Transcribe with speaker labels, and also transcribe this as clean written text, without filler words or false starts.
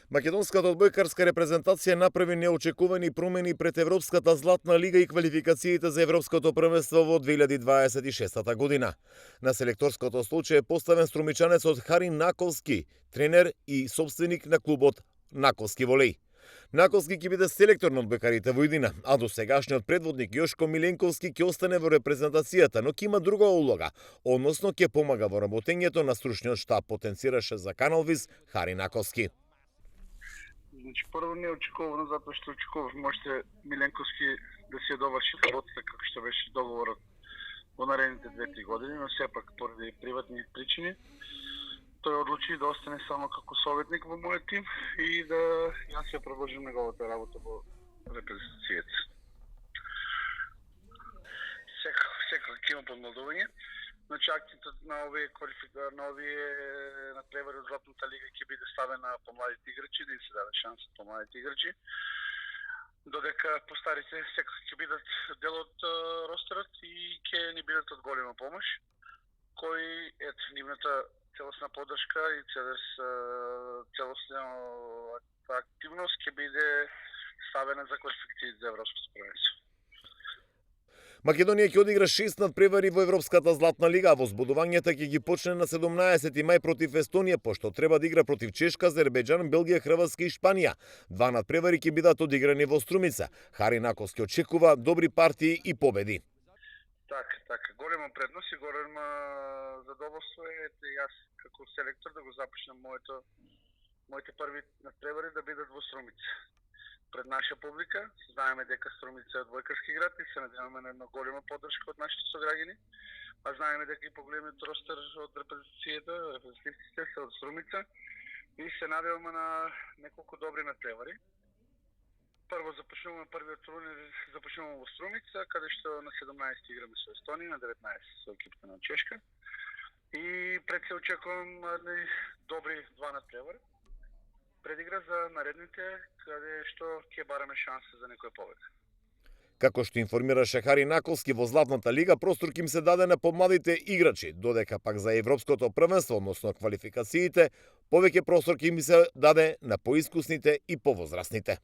Speaker 1: Македонската одбојкарска репрезентација направи неочекувани промени пред Европската златна лига и квалификациите за Европското првенство во 2026 година. На селекторското столче е поставен струмичанецот Хари Наковски, тренер и собственик на клубот Наковски волеј. Наковски ќе биде селектор на одбојкарите во иднина, а досегашниот предводник Јошко Миленковски ќе остане во репрезентацијата, но ќе има друга улога, односно ќе помага во работењето на стручниот штаб, потенцираше за Канал Виз Хари Наковски.
Speaker 2: Значи, прво неочекувано, затоа што очекував можете Миленковски да си ја доврши работата како што беше договорот во наредните 2-3 години, но сепак поради приватни причини тој одлучи да остане само како советник во мојот тим и да јас ја продолжим неговата работа во репрезентацијата. Секако ќе има подмладување. Значи, акцентот на овие надпревари од Златната лига ќе биде ставен на помладите играчи, да им се даде шанса помладите играчи, додека постарите секако ќе бидат дел од ростерот и ќе ни бидат од голема помош, кои нивната целосна поддршка и целосна активност ќе биде ставена за квалификациите за Европското првенство.
Speaker 1: Македонија ќе одигра 6 надпревари во Европската златна лига, а возбудувањето ќе ги почне на 17 мај против Естонија, пошто треба да игра против Чешка, Азербејџан, Белгија, Хрватска и Шпанија. 2 надпревари ќе бидат одиграни во Струмица. Хари Наковски очекува добри партии и победи.
Speaker 2: Така, голема предност и големо задоволство е јас како селектор да го започнам моите први надпревари да бидат во Струмица. Пред наша публика, знаеме дека Струмица е одбојкарски град и се надеваме на една голема поддршка од нашите сограѓани, а знаеме дека и поголемиот ростер од репрезентативците се од Струмица и се надеваме на неколку добри надпревари. Прво започнуваме првиот турнир во Струмица, каде што на 17 играме со Естонија, на 19 со екипата на Чешка. И пред се очекувам добри 2 надпревари. Предигра за наредните, каде што ќе бараме шанса за некоја победа.
Speaker 1: Како што информираше Хари Наковски, во Златната лига простор ќе им се даде на помладите играчи, додека пак за Европското првенство, односно квалификациите, повеќе простор ќе им се даде на поискусните и повозрастните.